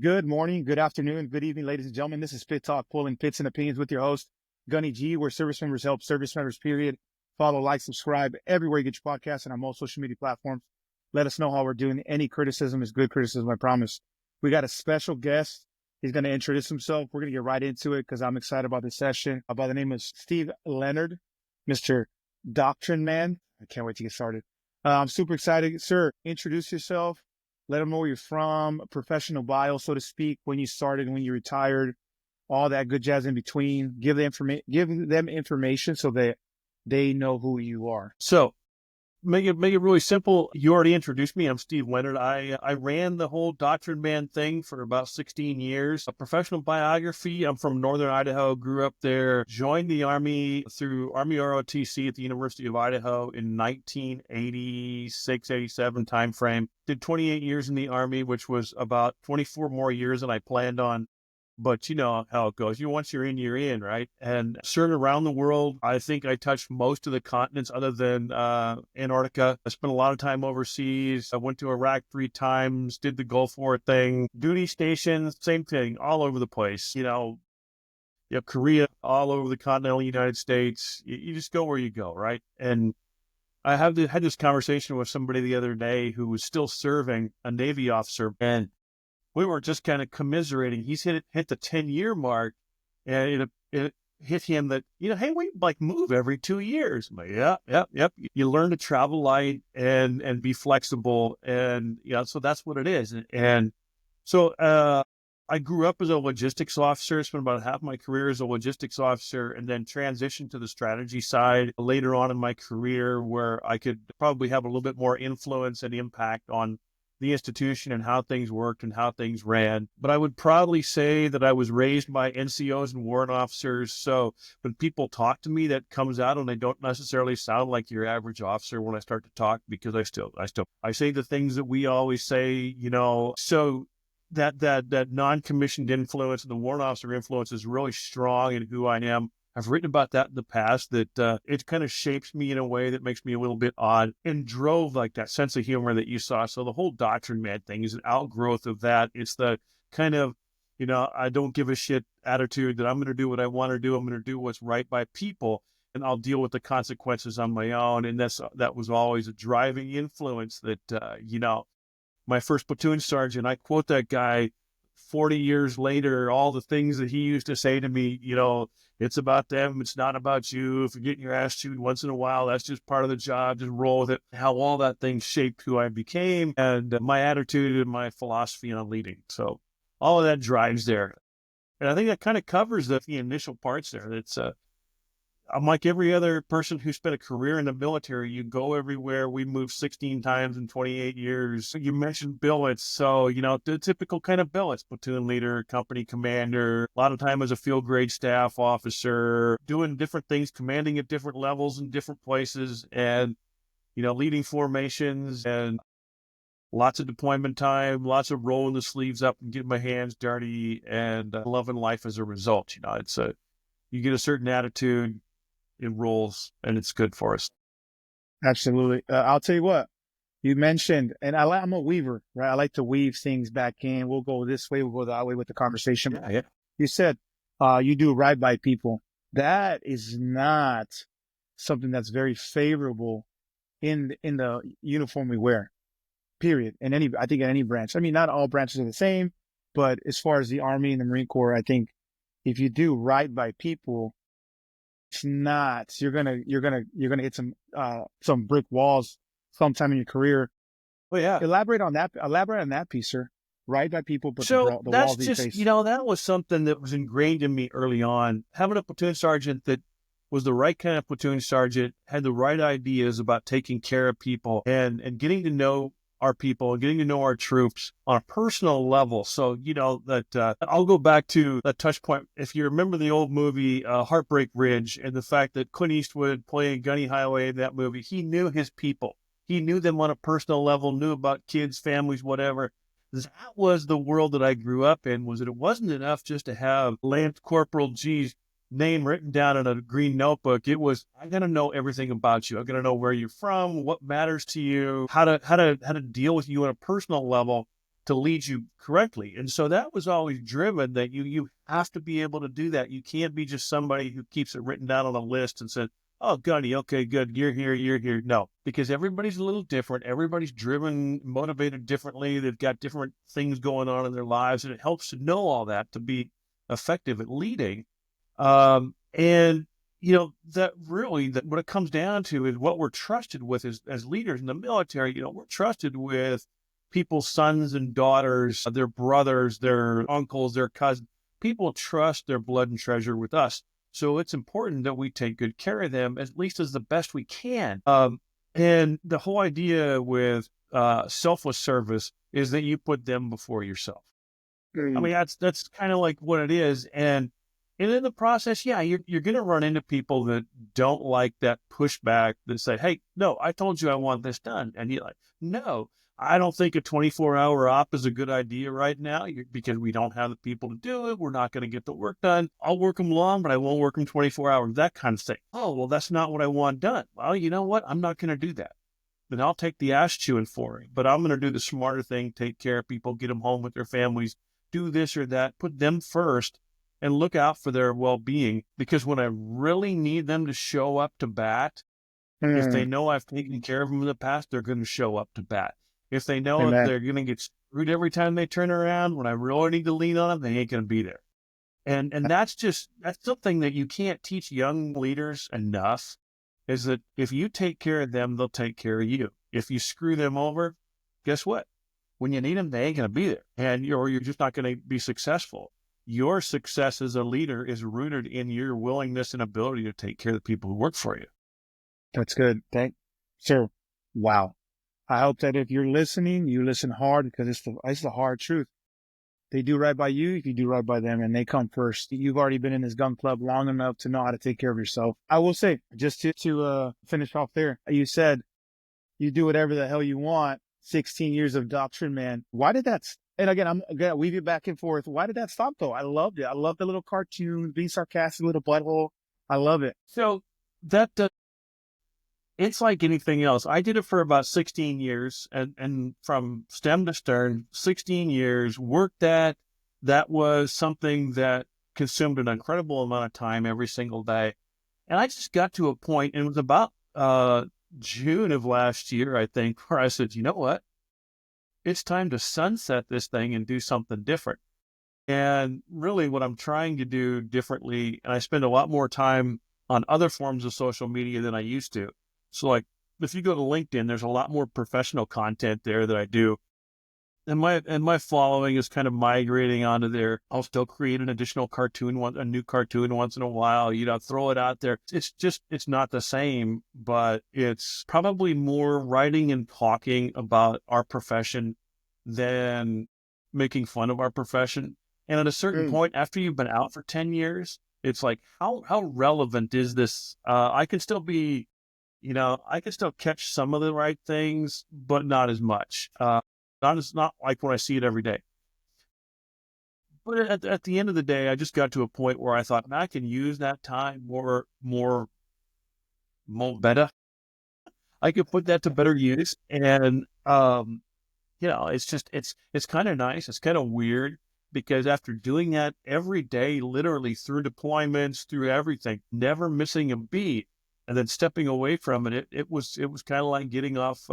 Good morning, good afternoon, good evening, ladies and gentlemen. This is Fit Talk, pulling pits and opinions with your host, Gunny G, where service members help service members, period. Follow, like, subscribe everywhere you get your podcast and on most social media platforms. Let us know how we're doing. Any criticism is good criticism, I promise. We got a special guest. He's going to introduce himself. We're going to get right into it because I'm excited about this session. By the name of Steve Leonard, Mr. Doctrine Man. I can't wait to get started. I'm super excited. Sir, introduce yourself. Let them know where you're from, professional bio, so to speak, when you started, when you retired, all that good jazz in between. Give them information so that they know who you are. So make it really simple. You already introduced me. I'm Steve Leonard. I ran the whole Doctrine Man thing for about 16 years. A professional biography. I'm from Northern Idaho, grew up there, joined the Army through Army ROTC at the University of Idaho in 1986, 87 timeframe. Did 28 years in the Army, which was about 24 more years than I planned on. But you know how it goes. Once you're in, right? And served around the world. I think I touched most of the continents other than Antarctica. I spent a lot of time overseas. I went to Iraq 3 times, did the Gulf War thing. Duty stations, same thing, all over the place. Korea, all over the continental United States. You just go where you go, right? And I had this conversation with somebody the other day who was still serving, a Navy officer, and we were just kind of commiserating. He's hit the 10-year mark, and it hit him that, hey, we move every 2 years. I'm like, yep. You learn to travel light and be flexible, and so that's what it is. And so I grew up as a logistics officer, spent about half my career as a logistics officer, and then transitioned to the strategy side later on in my career, where I could probably have a little bit more influence and impact on the institution and how things worked and how things ran. But I would proudly say that I was raised by NCOs and warrant officers. So when people talk to me, that comes out, and they don't necessarily sound like your average officer when I start to talk, because I say the things that we always say, so that non-commissioned influence and the warrant officer influence is really strong in who I am. I've written about that in the past, that it kind of shapes me in a way that makes me a little bit odd, and drove that sense of humor that you saw. So the whole Doctrine Man thing is an outgrowth of that. It's the kind of, I don't give a shit attitude that I'm going to do what I want to do. I'm going to do what's right by people, and I'll deal with the consequences on my own. And that was always a driving influence that, my first platoon sergeant, I quote that guy 40 years later, all the things that he used to say to me, it's about them, it's not about you. If you're getting your ass chewed once in a while, that's just part of the job, just roll with it. How all that thing shaped who I became, and my attitude and my philosophy on leading. So all of that drives there. And I think that kind of covers the initial parts there. It's I'm like every other person who spent a career in the military. You go everywhere. We moved 16 times in 28 years. You mentioned billets. So, the typical kind of billets: platoon leader, company commander, a lot of time as a field grade staff officer, doing different things, commanding at different levels in different places, and, leading formations, and lots of deployment time, lots of rolling the sleeves up and getting my hands dirty, and loving life as a result. You get a certain attitude in roles, and it's good for us. Absolutely. I'll tell you what, you mentioned, and I'm a weaver, right? I like to weave things back in. We'll go this way, we'll go that way with the conversation. Yeah. You said you do right by people. That is not something that's very favorable in the uniform we wear, period. I think in any branch. I mean, not all branches are the same, but as far as the Army and the Marine Corps, I think if you do right by people, it's not, you're gonna hit some brick walls sometime in your career. Well, yeah. Elaborate on that piece, sir. Right by people, but so the that's walls just, face. That was something that was ingrained in me early on. Having a platoon sergeant that was the right kind of platoon sergeant, had the right ideas about taking care of people and getting to know our people and getting to know our troops on a personal level. So, that I'll go back to that touch point. If you remember the old movie, Heartbreak Ridge, and the fact that Clint Eastwood playing Gunny Highway in that movie, he knew his people. He knew them on a personal level, knew about kids, families, whatever. That was the world that I grew up in, was that it wasn't enough just to have Lance Corporal G's name written down in a green notebook. It was, I got to know everything about you. I got to know where you're from, what matters to you, how to deal with you on a personal level. to lead you correctly. And so that was always driven that you have to be able to do that. You can't be just somebody who keeps it written down on a list and said, oh, Gunny, okay, good. You're here, you're here. No, because everybody's a little different. Everybody's driven, motivated differently. They've got different things going on in their lives. And it helps to know all that to be effective at leading. And that really, that what it comes down to is what we're trusted with as leaders in the military. We're trusted with people's sons and daughters, their brothers, their uncles, their cousins. People trust their blood and treasure with us. So it's important that we take good care of them, at least as the best we can. And the whole idea with selfless service is that you put them before yourself. I mean, that's kind of like what it is. And in the process, yeah, you're going to run into people that don't like that pushback that say, hey, no, I told you I want this done. And you're like, no, I don't think a 24-hour op is a good idea right now because we don't have the people to do it. We're not going to get the work done. I'll work them long, but I won't work them 24 hours, that kind of thing. Oh, well, that's not what I want done. Well, you know what? I'm not going to do that. Then I'll take the ass chewing for it. But I'm going to do the smarter thing, take care of people, get them home with their families, do this or that, put them first, and look out for their well-being. Because when I really need them to show up to bat, if they know I've taken care of them in the past, they're going to show up to bat. If they know that they're going to get screwed every time they turn around, when I really need to lean on them, they ain't going to be there. And that's something that you can't teach young leaders enough, is that if you take care of them, they'll take care of you. If you screw them over, guess what? When you need them, they ain't going to be there. And you're just not going to be successful. Your success as a leader is rooted in your willingness and ability to take care of the people who work for you. That's good. Sir. Wow. I hope that if you're listening, you listen hard, because it's the hard truth. They do right by you if you do right by them, and they come first. You've already been in this gun club long enough to know how to take care of yourself. I will say, just to finish off there, you said you do whatever the hell you want. 16 years of Doctrine Man. Why did that? And again, I'm going to weave it back and forth. Why did that stop though? I loved it. I love the little cartoons, being sarcastic, little butthole. I love it. So that it's like anything else. I did it for about 16 years and from stem to stern, 16 years, worked that. That was something that consumed an incredible amount of time every single day. And I just got to a point, and it was about June of last year, I think, where I said, you know what? It's time to sunset this thing and do something different. And really what I'm trying to do differently, and I spend a lot more time on other forms of social media than I used to. So like if you go to LinkedIn, there's a lot more professional content there that I do. And my following is kind of migrating onto there. I'll still create an additional a new cartoon once in a while, throw it out there. It's not the same, but it's probably more writing and talking about our profession than making fun of our profession. And at a certain point, after you've been out for 10 years, it's like, how relevant is this? I can still be, I can still catch some of the right things, but not as much. Not like when I see it every day. But at the end of the day, I just got to a point where I thought, I can use that time more better. I could put that to better use. And, it's kind of nice. It's kind of weird, because after doing that every day, literally through deployments, through everything, never missing a beat, and then stepping away from it, it was kind of like getting off,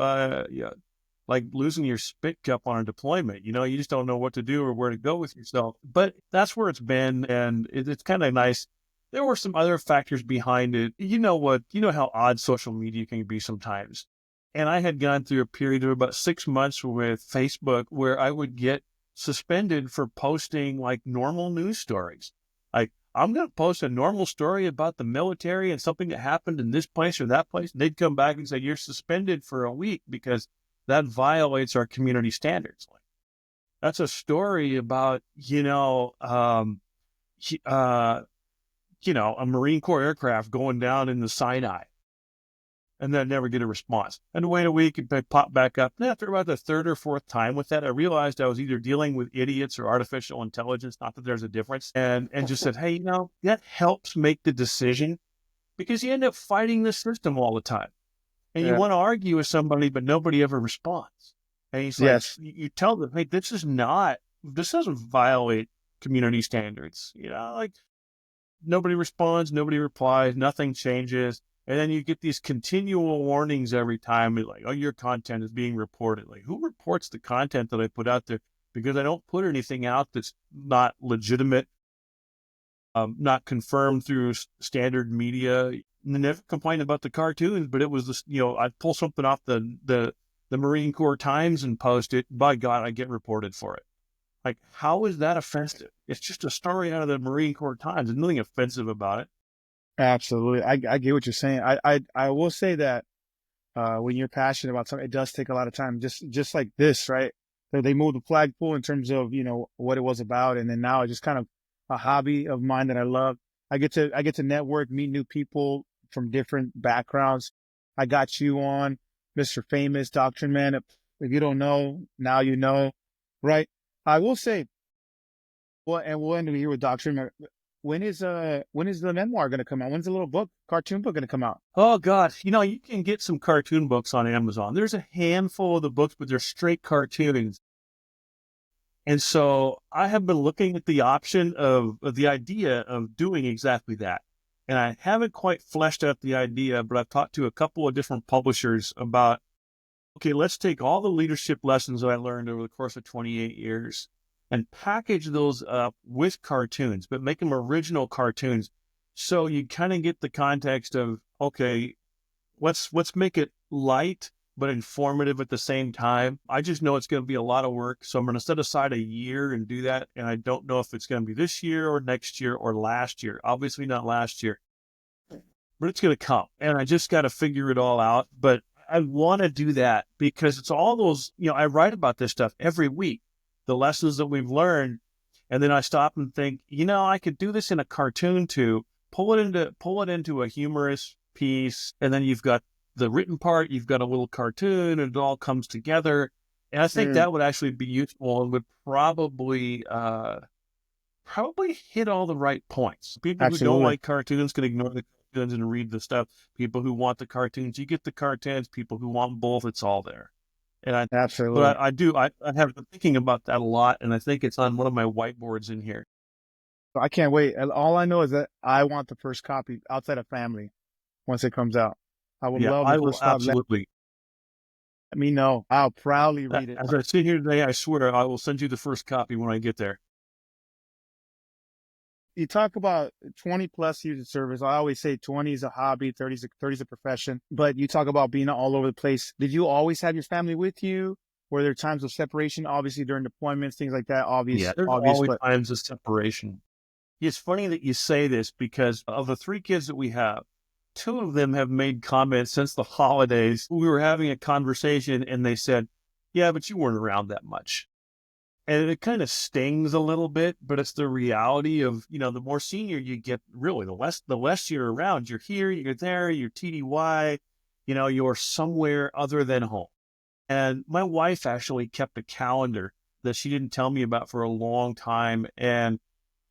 like losing your spit cup on a deployment. You just don't know what to do or where to go with yourself. But that's where it's been, and it's kind of nice. There were some other factors behind it. You know how odd social media can be sometimes. And I had gone through a period of about 6 months with Facebook where I would get suspended for posting like normal news stories. Like, I'm going to post a normal story about the military and something that happened in this place or that place. And they'd come back and say, you're suspended for a week because that violates our community standards. Like, that's a story about, a Marine Corps aircraft going down in the Sinai, and then never get a response. And wait a week, it popped back up. And after about the third or fourth time with that, I realized I was either dealing with idiots or artificial intelligence, not that there's a difference, and just said, hey, that helps make the decision, because you end up fighting the system all the time. And you want to argue with somebody, but nobody ever responds. And he's like, Yes. you tell them, hey, this doesn't violate community standards. Like nobody responds, nobody replies, nothing changes. And then you get these continual warnings every time, like, oh, your content is being reported. Like, who reports the content that I put out there? Because I don't put anything out that's not legitimate, not confirmed through standard media. And they never complained about the cartoons, but it was this, I'd pull something off the Marine Corps Times and post it. By God, I get reported for it. Like, how is that offensive? It's just a story out of the Marine Corps Times. There's nothing offensive about it. Absolutely. I get what you're saying. I will say that when you're passionate about something, it does take a lot of time. Just like this, right? They moved the flagpole in terms of, what it was about. And then now it's just kind of a hobby of mine that I love. I get to network, meet new people from different backgrounds. I got you on, Mr. Famous, Doctrine Man. If you don't know, now you know, right? I will say, well, and we'll end here with Doctrine Man. When is the memoir going to come out? When's the little cartoon book going to come out? Oh, God. You can get some cartoon books on Amazon. There's a handful of the books, but they're straight cartoons. And so I have been looking at the option of the idea of doing exactly that. And I haven't quite fleshed out the idea, but I've talked to a couple of different publishers about, okay, let's take all the leadership lessons that I learned over the course of 28 years and package those up with cartoons, but make them original cartoons. So you kind of get the context of, okay, let's make it light but informative at the same time. I just know it's going to be a lot of work, so I'm going to set aside a year and do that. And I don't know if it's going to be this year or next year or last year. Obviously not last year, but it's going to come. And I just got to figure it all out. But I want to do that because it's all those, I write about this stuff every week, the lessons that we've learned. And then I stop and think, I could do this in a cartoon too, pull it into a humorous piece. And then you've got the written part, you've got a little cartoon, and it all comes together. And I think that would actually be useful and would probably hit all the right points. People who don't Absolutely. like cartoons can ignore the cartoons and read the stuff. People who want the cartoons, you get the cartoons. People who want both, it's all there. Absolutely. But I have been thinking about that a lot, and I think it's on one of my whiteboards in here. I can't wait. All I know is that I want the first copy outside of family once it comes out. I would Yeah, love the I will first copy. absolutely. Let me know. I'll proudly read it. As I sit here today, I swear I will send you the first copy when I get there. You talk about 20 plus years of service. I always say 20 is a hobby, 30 is a profession, but you talk about being all over the place. Did you always have your family with you? Were there times of separation, obviously during deployments, things like that? Yeah, Obvious, there's obvious, always but times of separation. It's funny that you say this because of the three kids that we have, two of them have made comments since the holidays. We were having a conversation and they said, yeah, but you weren't around that much. And it kind of stings a little bit, but it's the reality of, the more senior you get, really, the less you're around. You're here, you're there, you're TDY, you're somewhere other than home. And my wife actually kept a calendar that she didn't tell me about for a long time. And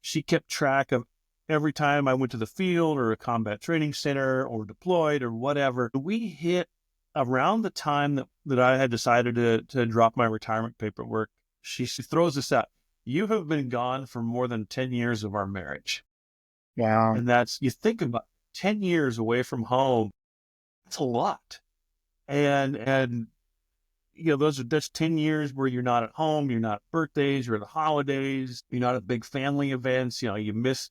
she kept track of every time I went to the field or a combat training center or deployed or whatever. We hit around the time that I had decided to drop my retirement paperwork. She throws this out. You have been gone for more than 10 years of our marriage. wow, And you think about 10 years away from home. That's a lot. And that's 10 years where you're not at home, you're not at birthdays, you're at the holidays, you're not at big family events, you miss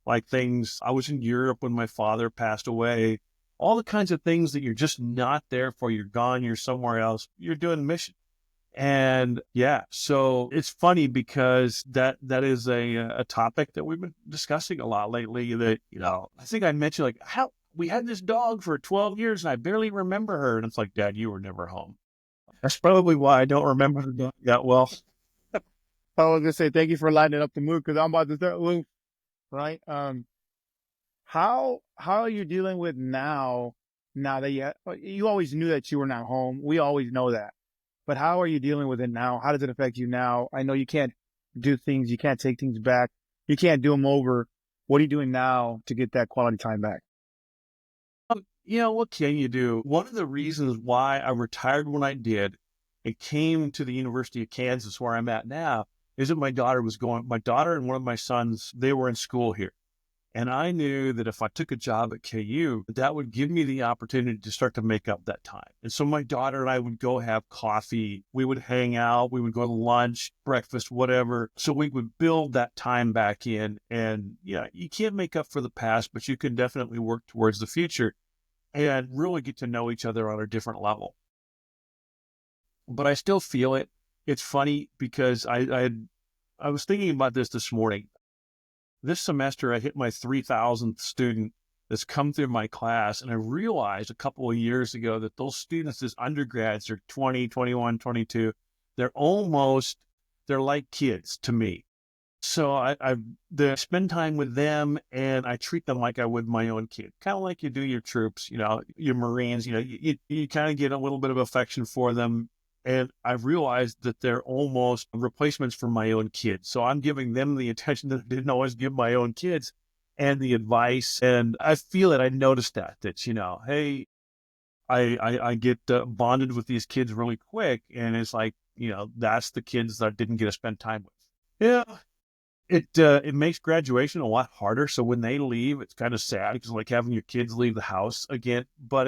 like things. I was in Europe when my father passed away, all the kinds of things that you're just not there for. You're gone, you're somewhere else, you're doing mission. And yeah, so it's funny because that is a topic that we've been discussing a lot lately. That, I think I mentioned like how we had this dog for 12 years and I barely remember her. And it's like, Dad, you were never home. That's probably why I don't remember her dog that well. I was gonna say thank you for lighting up the mood because I'm about to start. Right? How are you dealing with now? Now that you always knew that you were not home. We always know that. But how are you dealing with it now? How does it affect you now? I know you can't do things. You can't take things back. You can't do them over. What are you doing now to get that quality time back? What can you do? One of the reasons why I retired when I did and came to the University of Kansas, where I'm at now, is that my daughter and one of my sons, they were in school here. And I knew that if I took a job at KU, that would give me the opportunity to start to make up that time. And so my daughter and I would go have coffee. We would hang out. We would go to lunch, breakfast, whatever. So we would build that time back in. And yeah, you can't make up for the past, but you can definitely work towards the future and really get to know each other on a different level. But I still feel it. It's funny because I was thinking about this morning. This semester, I hit my 3,000th student that's come through my class. And I realized a couple of years ago that those students as undergrads are 20, 21, 22. They're like kids to me. So I spend time with them and I treat them like I would my own kid, kind of like you do your troops, your Marines, you kind of get a little bit of affection for them. And I've realized that they're almost replacements for my own kids. So I'm giving them the attention that I didn't always give my own kids and the advice. And I feel it. I noticed that, hey, I get bonded with these kids really quick. And it's like, that's the kids that I didn't get to spend time with. Yeah. It makes graduation a lot harder. So when they leave, it's kind of sad because like having your kids leave the house again, but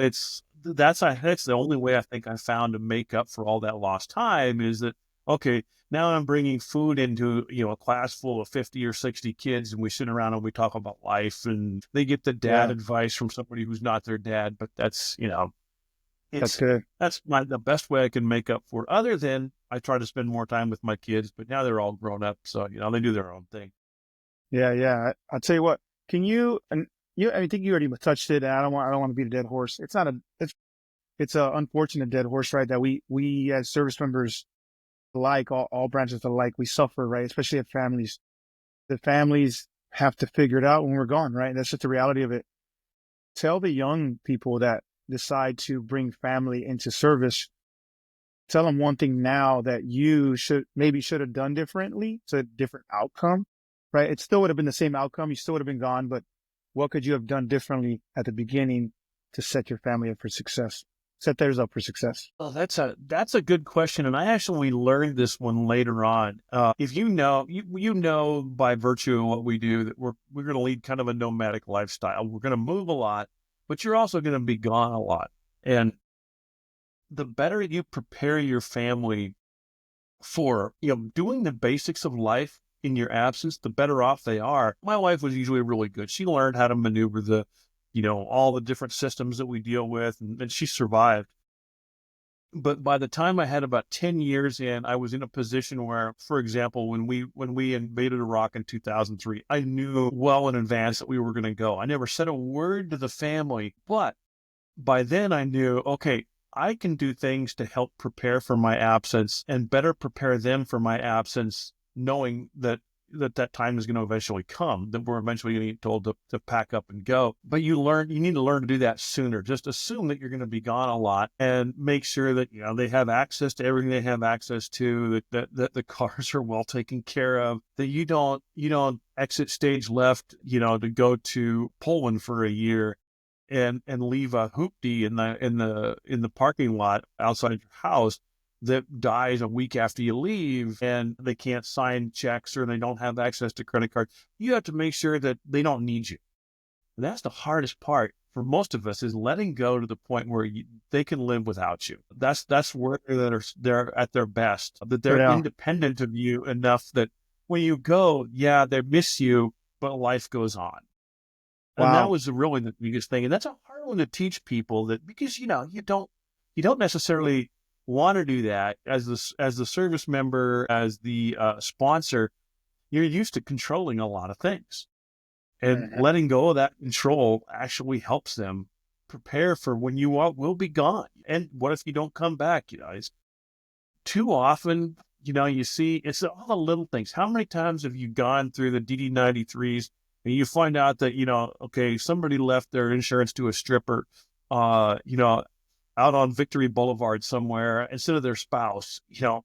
that's the only way I think I found to make up for all that lost time is that, okay, now I'm bringing food into, a class full of 50 or 60 kids and we sit around and we talk about life and they get the dad advice from somebody who's not their dad. But that's, that's good. That's the best way I can make up for it. Other than I try to spend more time with my kids, but now they're all grown up. So, they do their own thing. Yeah. Yeah. I'll tell you what, I think you already touched it. And I don't want to beat a dead horse. It's a unfortunate dead horse, right? That we as service members, like all branches alike, we suffer, right? Especially at families. The families have to figure it out when we're gone, right? And that's just the reality of it. Tell the young people that decide to bring family into service, tell them one thing now that you should have done differently. It's a different outcome, right? It still would have been the same outcome. You still would have been gone, but what could you have done differently at the beginning to set your family up for success? Set theirs up for success? Well, that's a good question. And I actually learned this one later on. If you know by virtue of what we do that we're going to lead kind of a nomadic lifestyle. We're going to move a lot, but you're also going to be gone a lot. And the better you prepare your family for, doing the basics of life in your absence, the better off they are. My wife was usually really good. She learned how to maneuver all the different systems that we deal with, and she survived. But by the time I had about 10 years in, I was in a position where, for example, when we invaded Iraq in 2003, I knew well in advance that we were going to go. I never said a word to the family, but by then I knew, okay, I can do things to help prepare for my absence and better prepare them for my absence, knowing that time is going to eventually come, that we're eventually going to get told to pack up and go. But you need to learn to do that sooner. Just assume that you're going to be gone a lot and make sure that, they have access to everything they have access to, that the cars are well taken care of, that you don't exit stage left, to go to Poland for a year and leave a hoopty in the parking lot outside your house that dies a week after you leave and they can't sign checks or they don't have access to credit cards. You have to make sure that they don't need you. And that's the hardest part for most of us, is letting go to the point where they can live without you. That's where they're at their best, that they're independent of you enough that when you go, they miss you, but life goes on. And that was really the biggest thing. And that's a hard one to teach people, that because, you don't necessarily want to do that as the service member, as the sponsor. You're used to controlling a lot of things, and letting go of that control actually helps them prepare for when you will be gone. And what if you don't come back? It's too often, you see, it's all the little things. How many times have you gone through the DD-93s and you find out that, okay, somebody left their insurance to a stripper, out on Victory Boulevard somewhere instead of their spouse? All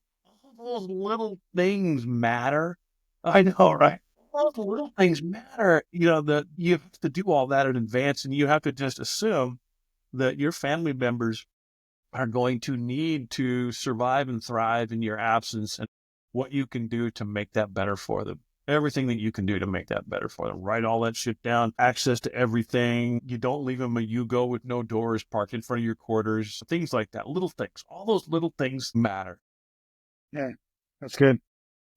those little things matter. I know, right? All those little things matter, that you have to do all that in advance, and you have to just assume that your family members are going to need to survive and thrive in your absence, and what you can do to make that better for them. Everything that you can do to make that better for them. Write all that shit down. Access to everything. You don't leave them a Yugo with no doors parked in front of your quarters. Things like that. Little things. All those little things matter. Yeah, that's good.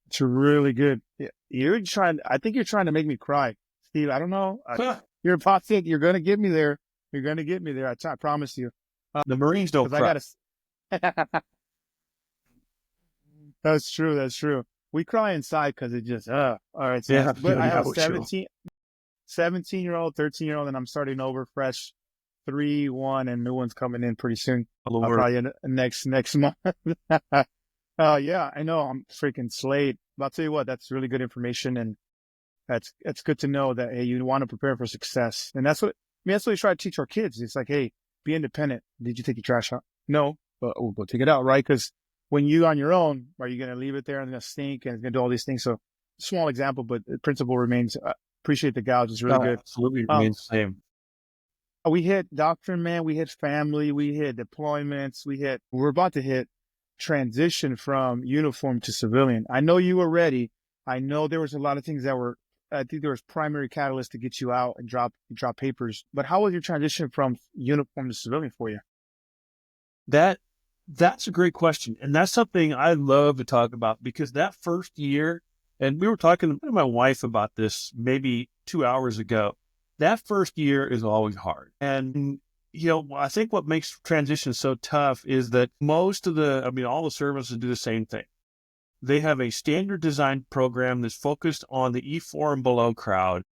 It's really good. Yeah, I think you're trying to make me cry, Steve. I don't know. You're about to, you're going to get me there. You're going to get me there. I promise you. The Marines don't cry. That's true. That's true. We cry inside because it just, all right. So Yeah, but I have a sure. 17-year-old, 13-year-old, and I'm starting over fresh 3-1, and new one's coming in pretty soon. Probably next month. Yeah, I know. I'm freaking slayed. But I'll tell you what, that's really good information. And that's good to know that, hey, you want to prepare for success. And that's what we try to teach our kids. It's like, hey, be independent. Did you take your trash out? No, but we'll go take it out, right? Because when you on your own, are you going to leave it there and it's going to stink and it's going to do all these things? So small example, but the principle remains. Appreciate the gouge. It's really good. Absolutely remains the same. We hit Doctrine Man. We hit family. We hit deployments. We're about to hit transition from uniform to civilian. I know you were ready. I know there was a lot of things I think there was primary catalyst to get you out and drop papers. But how was your transition from uniform to civilian for you? That's a great question. And that's something I love to talk about, because that first year, and we were talking to my wife about this maybe 2 hours ago, that first year is always hard. And, I think what makes transition so tough is that all the services do the same thing. They have a standard design program that's focused on the E4 and below crowd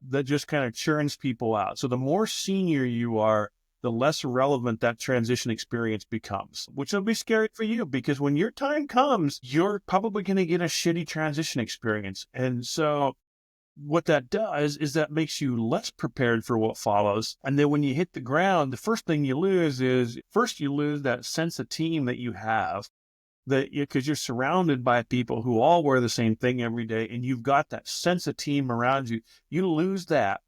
that just kind of churns people out. So the more senior you are, the less relevant that transition experience becomes, which will be scary for you, because when your time comes, you're probably going to get a shitty transition experience. And so what that does is that makes you less prepared for what follows. And then when you hit the ground, the first thing you lose is that sense of team that you have, because you're surrounded by people who all wear the same thing every day, and you've got that sense of team around you. You lose that,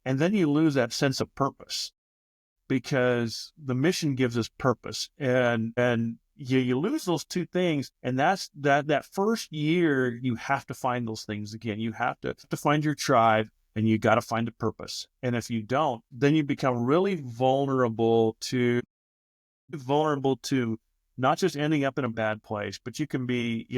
and then you lose that sense of purpose, because the mission gives us purpose, and you lose those two things. And that's that first year, you have to find those things again. You have to find your tribe, and you got to find a purpose. And if you don't, then you become really vulnerable to not just ending up in a bad place, but you can be,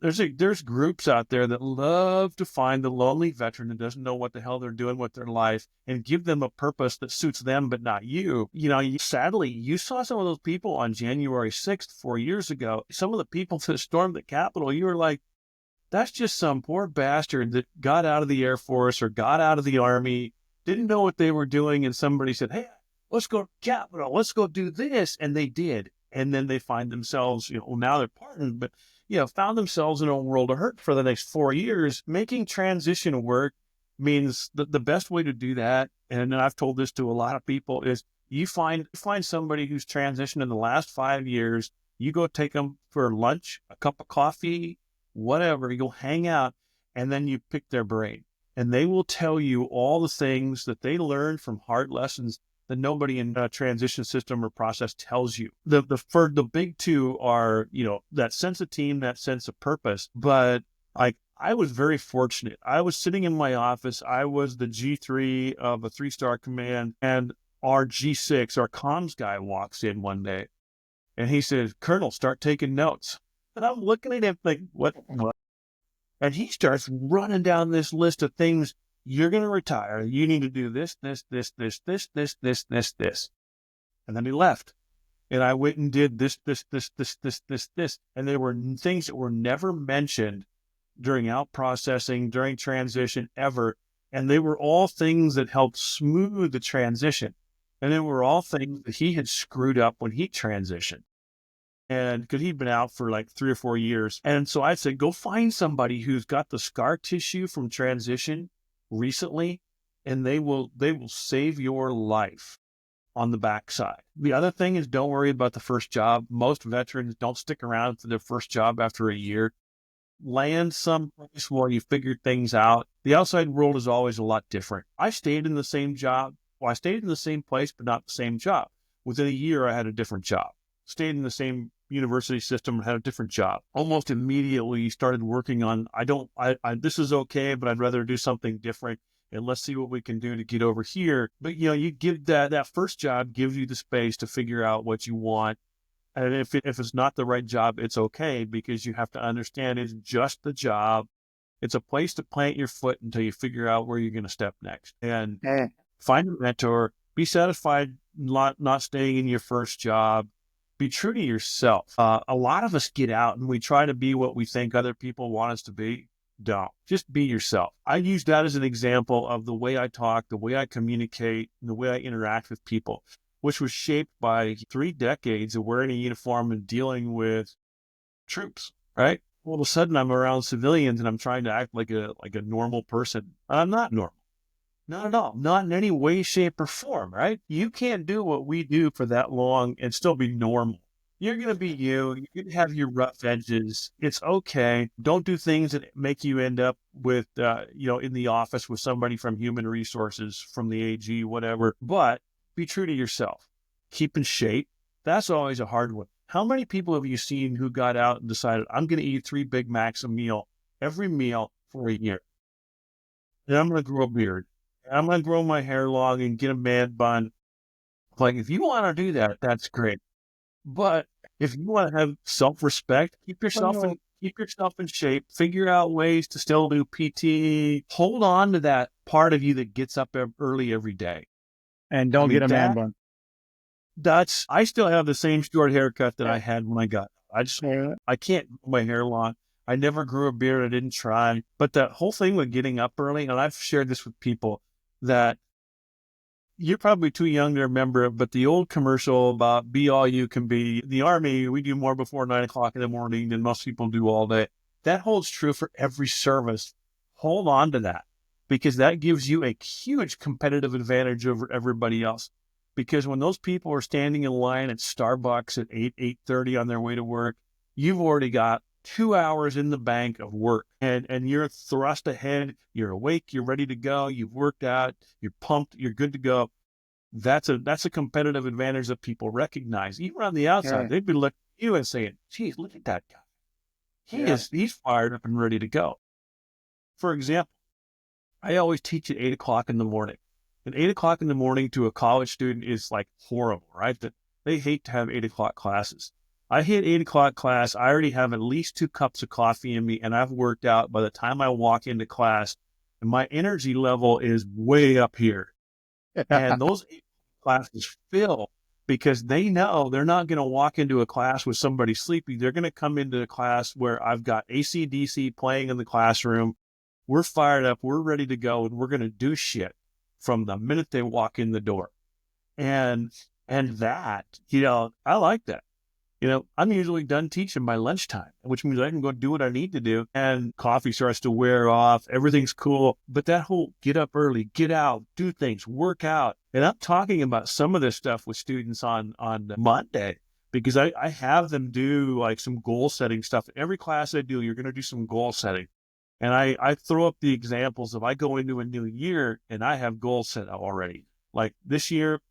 there's groups out there that love to find the lonely veteran that doesn't know what the hell they're doing with their life and give them a purpose that suits them, but not you. Sadly, you saw some of those people on January 6th, 4 years ago. Some of the people that stormed the Capitol, you were like, that's just some poor bastard that got out of the Air Force or got out of the Army, didn't know what they were doing. And somebody said, hey, let's go to Capitol, let's go do this. And they did. And then they find themselves, now they're pardoned, but, found themselves in a world of hurt for the next 4 years. Making transition work means that the best way to do that, and I've told this to a lot of people, is you find somebody who's transitioned in the last 5 years, you go take them for lunch, a cup of coffee, whatever, you go hang out, and then you pick their brain. And they will tell you all the things that they learned from hard lessons that nobody in a transition system or process tells you. The big two are, that sense of team, that sense of purpose. But I was very fortunate. I was sitting in my office. I was the G3 of a 3-star command, and our G6, our comms guy, walks in one day, and he says, "Colonel, start taking notes." And I'm looking at him like, what? And he starts running down this list of things. You're going to retire. You need to do this, this, this, this, this, this, this, this, this. And then he left. And I went and did this, this, this, this, this, this, this. And there were things that were never mentioned during out processing, during transition ever. And they were all things that helped smooth the transition. And they were all things that he had screwed up when he transitioned. And because he'd been out for like 3 or 4 years. And so I said, go find somebody who's got the scar tissue from transition recently, and they will save your life on the backside. The other thing is, don't worry about the first job. Most veterans don't stick around for their first job after a year. Land someplace where you figure things out. The outside world is always a lot different. I stayed in the same job. Well, I stayed in the same place, but not the same job. Within a year, I had a different job, stayed in the same university system and had a different job. Almost immediately started working on, this is okay, but I'd rather do something different. And let's see what we can do to get over here. But, you give that first job gives you the space to figure out what you want. And if it's not the right job, it's okay, because you have to understand it's just the job. It's a place to plant your foot until you figure out where you're going to step next. And find a mentor, be satisfied not staying in your first job, be true to yourself. A lot of us get out and we try to be what we think other people want us to be. Don't. Just be yourself. I use that as an example of the way I talk, the way I communicate, and the way I interact with people, which was shaped by 3 decades of wearing a uniform and dealing with troops, right? All of a sudden I'm around civilians and I'm trying to act like a normal person. I'm not normal. Not at all. Not in any way, shape, or form, right? You can't do what we do for that long and still be normal. You're going to be you. You're going to have your rough edges. It's okay. Don't do things that make you end up with, in the office with somebody from human resources, from the AG, whatever. But be true to yourself. Keep in shape. That's always a hard one. How many people have you seen who got out and decided, I'm going to eat 3 Big Macs a meal, every meal for a year? And I'm going to grow a beard. I'm going to grow my hair long and get a man bun. Like, if you want to do that, that's great. But if you want to have self-respect, keep yourself in shape, figure out ways to still do PT, hold on to that part of you that gets up early every day. And don't get a man bun. I still have the same short haircut that I had when I got, I can't grow my hair long. I never grew a beard. I didn't try. But that whole thing with getting up early, and I've shared this with people, that you're probably too young to remember it, but the old commercial about be all you can be, the Army, we do more before 9 o'clock in the morning than most people do all day. That holds true for every service. Hold on to that, because that gives you a huge competitive advantage over everybody else. Because when those people are standing in line at Starbucks at 8:30 on their way to work, you've already got 2 hours in the bank of work, and you're thrust ahead. You're awake. You're ready to go. You've worked out. You're pumped. You're good to go. That's a competitive advantage that people recognize. Even on the outside, they'd be looking at you and saying, geez, look at that guy. He's fired up and ready to go. For example, I always teach at 8 o'clock in the morning. And 8 o'clock in the morning to a college student is like horrible, right? They hate to have 8 o'clock classes. I hit 8 o'clock class. I already have at least 2 cups of coffee in me, and I've worked out by the time I walk into class, and my energy level is way up here. And those 8 classes fill because they know they're not going to walk into a class with somebody sleepy. They're going to come into a class where I've got AC/DC playing in the classroom. We're fired up. We're ready to go, and we're going to do shit from the minute they walk in the door. And that, I like that. I'm usually done teaching by lunchtime, which means I can go do what I need to do, and coffee starts to wear off. Everything's cool. But that whole get up early, get out, do things, work out. And I'm talking about some of this stuff with students on Monday, because I have them do like some goal setting stuff. Every class I do, you're going to do some goal setting. And I throw up the examples of I go into a new year and I have goals set already. Like this year,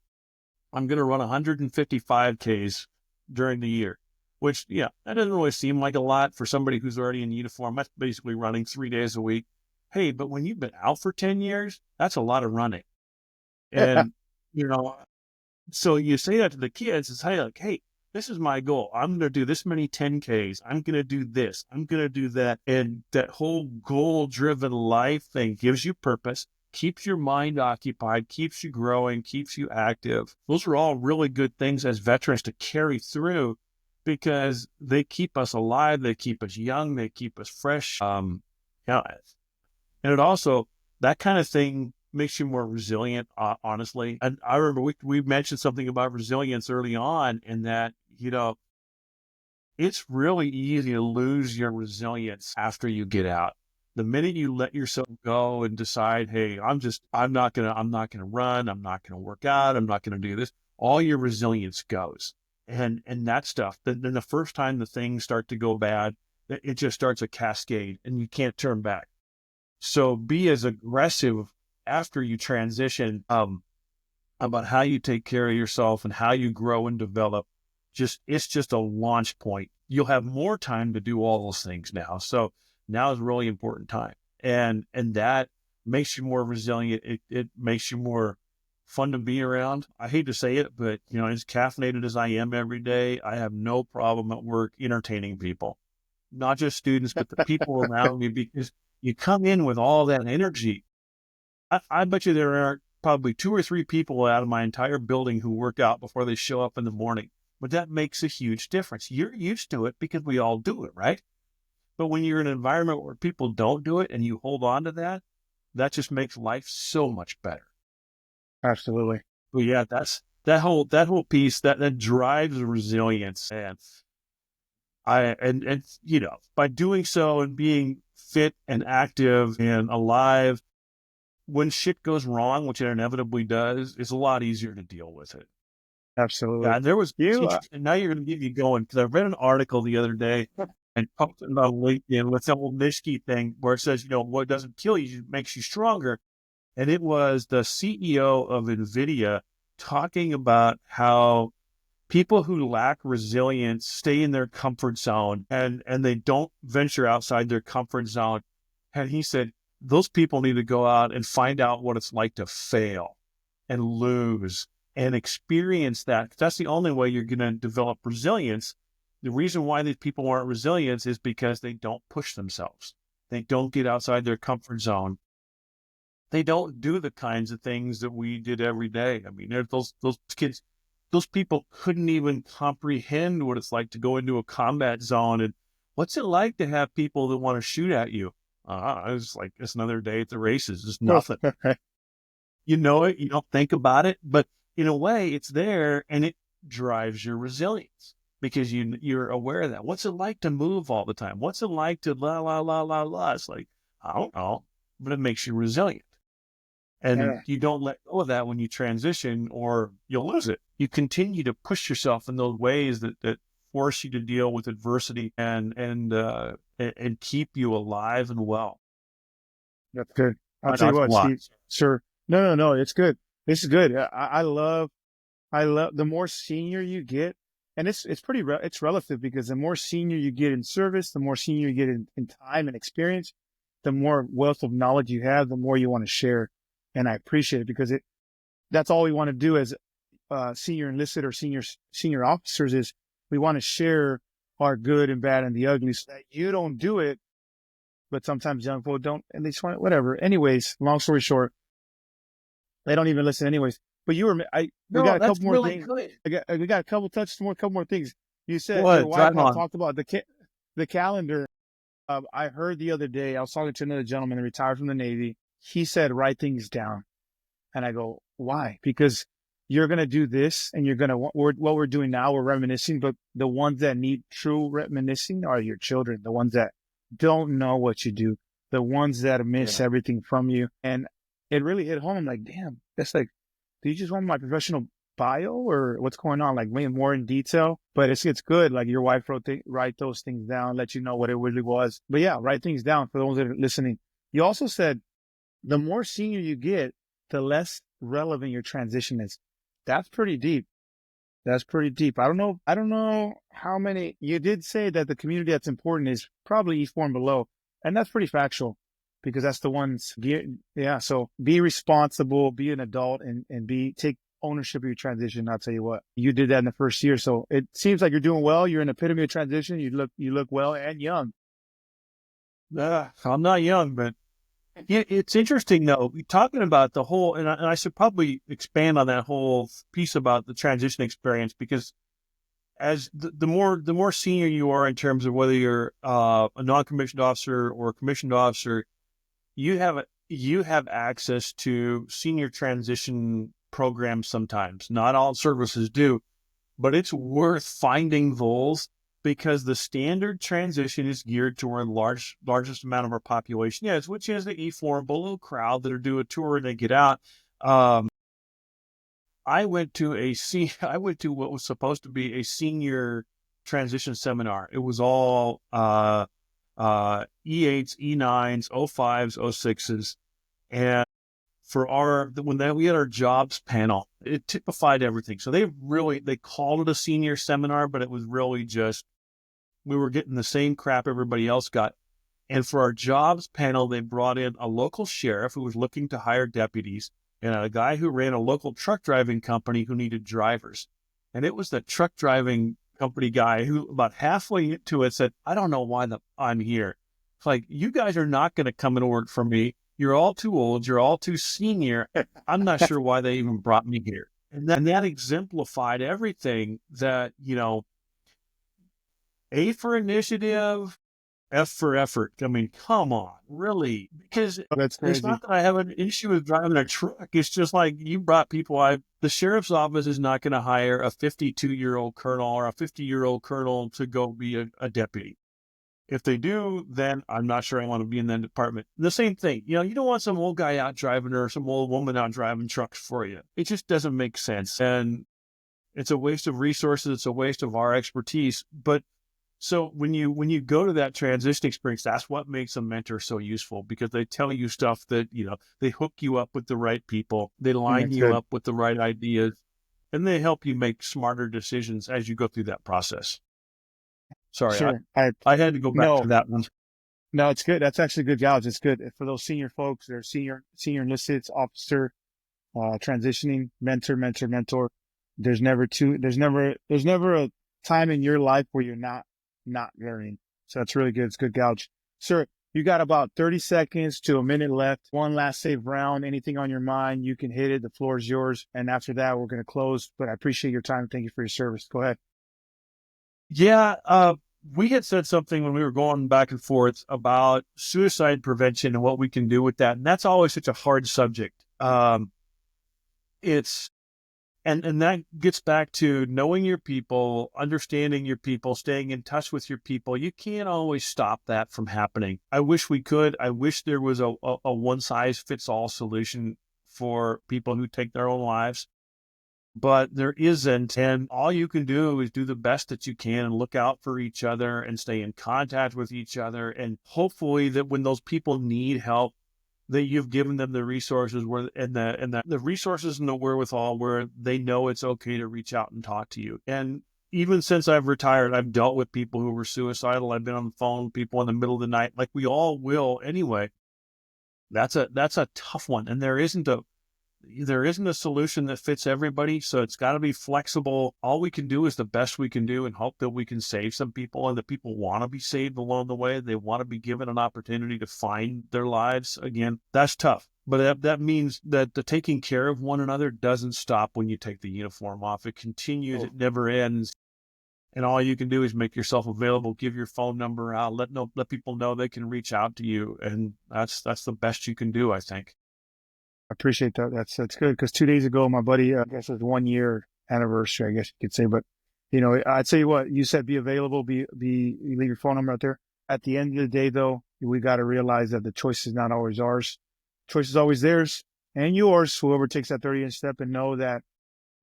I'm going to run 155 Ks during the year, which, that doesn't really seem like a lot for somebody who's already in uniform. That's basically running 3 days a week. Hey, but when you've been out for 10 years, that's a lot of running. And, so you say that to the kids, it's like, hey, this is my goal. I'm going to do this many 10Ks. I'm going to do this. I'm going to do that. And that whole goal-driven life thing gives you purpose, keeps your mind occupied, keeps you growing, keeps you active. Those are all really good things as veterans to carry through, because they keep us alive, they keep us young, they keep us fresh. And it also, that kind of thing makes you more resilient, honestly. And I remember we mentioned something about resilience early on, in that, it's really easy to lose your resilience after you get out. The minute you let yourself go and decide, hey, I'm not going to run, I'm not going to work out, I'm not going to do this, all your resilience goes. And that stuff, then the first time the things start to go bad, it just starts a cascade and you can't turn back. So be as aggressive after you transition. about how you take care of yourself and how you grow and develop. It's just a launch point. You'll have more time to do all those things now. So now is a really important time. And that makes you more resilient. It makes you more fun to be around. I hate to say it, but as caffeinated as I am every day, I have no problem at work entertaining people, not just students, but the people around me, because you come in with all that energy. I bet you there are probably 2 or 3 people out of my entire building who work out before they show up in the morning. But that makes a huge difference. You're used to it because we all do it, right? But when you're in an environment where people don't do it and you hold on to that, that just makes life so much better. Absolutely. Well, yeah, that's that whole piece that drives resilience. And by doing so and being fit and active and alive, when shit goes wrong, which it inevitably does, it's a lot easier to deal with it. Absolutely. Yeah, and there was, You, and now you're going to get me going, because I read an article the other day and posted about LinkedIn with the whole Nishki thing where it says, what doesn't kill you makes you stronger. And it was the CEO of NVIDIA talking about how people who lack resilience stay in their comfort zone and they don't venture outside their comfort zone. And he said, those people need to go out and find out what it's like to fail and lose and experience that. That's the only way you're going to develop resilience. The reason why these people aren't resilient is because they don't push themselves. They don't get outside their comfort zone. They don't do the kinds of things that we did every day. I mean, those kids, those people couldn't even comprehend what it's like to go into a combat zone. And what's it like to have people that want to shoot at you? It's like, it's another day at the races. It's nothing. You know it, you don't think about it, but in a way it's there, and it drives your resilience because you're aware of that. What's it like to move all the time? What's it like to la, la, la, la, la? It's like, I don't know, but it makes you resilient. And you don't let go of that when you transition, or you'll lose it. You continue to push yourself in those ways that force you to deal with adversity and keep you alive and well. That's good. I'll tell you what, Steve. Sure. No. It's good. This is good. I love the more senior you get, and it's it's relative, because the more senior you get in service, the more senior you get in time and experience, the more wealth of knowledge you have, the more you want to share. And I appreciate it, because that's all we want to do as senior enlisted or senior officers, is we want to share our good and bad and the ugly, so that you don't do it. But sometimes young people don't, and they just want it, whatever. Anyways, long story short, they don't even listen anyways. But we got a couple more things. We got a couple more things. You said your wife talked about the calendar. I heard the other day, I was talking to another gentleman who retired from the Navy. He said, write things down. And I go, why? Because you're going to do this, and what we're doing now, we're reminiscing, but the ones that need true reminiscing are your children, the ones that don't know what you do, the ones that miss everything from you. And it really hit home. Like, damn, that's like, do you just want my professional bio, or what's going on? Like, more in detail, but it's good. Like, your wife write those things down, let you know what it really was. But yeah, write things down for those that are listening. You also said the more senior you get, the less relevant your transition is. That's pretty deep. That's pretty deep. I don't know how many. You did say that the community that's important is probably E4 and below, and that's pretty factual, because that's the ones. Yeah. So be responsible, be an adult, and take ownership of your transition. I'll tell you what, you did that in the first year, so it seems like you're doing well. You're an epitome of transition. You look well and young. I'm not young, but yeah, it's interesting though. Talking about the whole, and I should probably expand on that whole piece about the transition experience, because as the more senior you are, in terms of whether you're a non-commissioned officer or a commissioned officer, you have access to senior transition programs. Sometimes, not all services do, but it's worth finding those, because the standard transition is geared toward largest amount of our population. Yes, which is the E4 and below crowd that are do a tour and they get out. I went to what was supposed to be a senior transition seminar. It was all E8s, E9s, O5s, O6s, and we had our jobs panel, it typified everything. So they called it a senior seminar, but it was really just, we were getting the same crap everybody else got. And for our jobs panel, they brought in a local sheriff who was looking to hire deputies and a guy who ran a local truck driving company who needed drivers. And it was the truck driving company guy who about halfway into it said, I don't know why I'm here. It's like, you guys are not going to come and work for me. You're all too old. You're all too senior. I'm not sure why they even brought me here. And that exemplified everything that, A for initiative, F for effort. I mean, come on, really? Because That's crazy. it's not that I have an issue with driving a truck. It's just like, you brought people. The sheriff's office is not going to hire a 52-year-old colonel or a 50-year-old colonel to go be a deputy. If they do, then I'm not sure I want to be in that department. The same thing. You don't want some old guy out driving or some old woman out driving trucks for you. It just doesn't make sense. And it's a waste of resources. It's a waste of our expertise. But so when you go to that transition experience, that's what makes a mentor so useful, because they tell you stuff that, they hook you up with the right people. They line you up with the right ideas, and they help you make smarter decisions as you go through that process. Sorry, Sure. I had to go back to that one. No, it's good. That's actually good gouge. It's good for those senior folks. They're senior enlisted officer, transitioning, mentor. There's never a time in your life where you're not learning. So that's really good. It's good gouge. Sir, you got about 30 seconds to a minute left. One last save round. Anything on your mind, you can hit it. The floor is yours. And after that, we're going to close. But I appreciate your time. Thank you for your service. Go ahead. Yeah, we had said something when we were going back and forth about suicide prevention and what we can do with that. And that's always such a hard subject. And that gets back to knowing your people, understanding your people, staying in touch with your people. You can't always stop that from happening. I wish we could. I wish there was a one-size-fits-all solution for people who take their own lives, but there isn't. And all you can do is do the best that you can and look out for each other and stay in contact with each other. And hopefully that when those people need help, that you've given them the resources and the resources and the wherewithal where they know it's okay to reach out and talk to you. And even since I've retired, I've dealt with people who were suicidal. I've been on the phone with people in the middle of the night, like we all will anyway. That's a tough one. And there isn't a solution that fits everybody. So it's got to be flexible. All we can do is the best we can do and hope that we can save some people, and that people want to be saved along the way. They want to be given an opportunity to find their lives again. That's tough. But that means that the taking care of one another doesn't stop when you take the uniform off. It continues. It never ends. And all you can do is make yourself available, give your phone number out, let people know they can reach out to you. And that's the best you can do, I think. I appreciate that. That's good. Because 2 days ago, my buddy, I guess it was 1 year anniversary, I guess you could say. But, I'd tell you what, you said be available, you leave your phone number out there. At the end of the day, though, we got to realize that the choice is not always ours. The choice is always theirs and yours, whoever takes that 30-inch step, and know that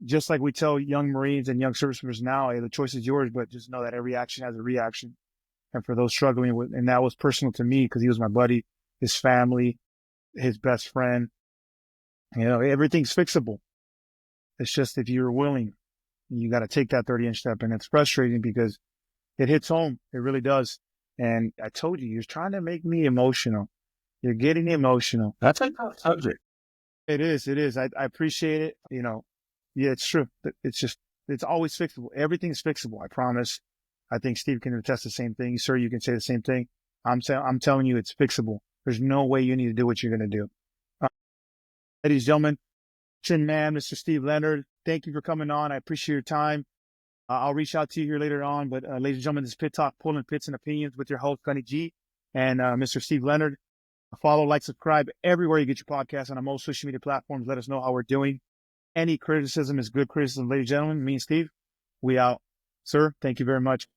just like we tell young Marines and young service members now, hey, the choice is yours, but just know that every action has a reaction. And for those struggling with, and that was personal to me because he was my buddy, his family, his best friend. Everything's fixable. It's just if you're willing, you got to take that 30-inch step. And it's frustrating because it hits home. It really does. And I told you, you're trying to make me emotional. You're getting emotional. That's a tough subject. It is. I appreciate it. Yeah, it's true. It's always fixable. Everything's fixable. I promise. I think Steve can attest the same thing. Sir, you can say the same thing. I'm telling you, it's fixable. There's no way you need to do what you're going to do. Ladies and gentlemen, Doctrine Man, Mr. Steve Leonard, thank you for coming on. I appreciate your time. I'll reach out to you here later on. But ladies and gentlemen, this is Pit Talk, Pulling Pits and Opinions with your host, Gunny G, and Mr. Steve Leonard. Follow, like, subscribe everywhere you get your podcast, and on most social media platforms. Let us know how we're doing. Any criticism is good criticism. Ladies and gentlemen, me and Steve, we out. Sir, thank you very much.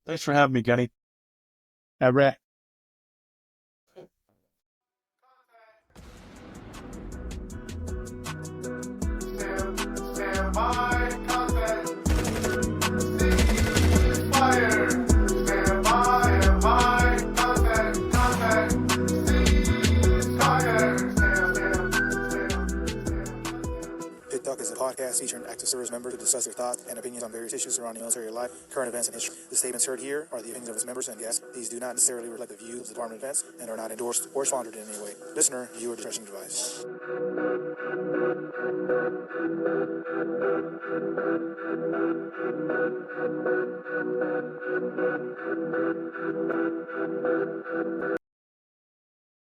Thanks for having me, Gunny. All right. Stand by, contact. Cease fire. Stand by, contact. Cease fire. Stand podcast featuring active service members who discuss their thoughts and opinions on various issues surrounding military life, current events, and history. The statements heard here are the opinions of its members and guests. These do not necessarily reflect the views of the Department of Defense and are not endorsed or sponsored in any way. Listener, viewer discretion advised.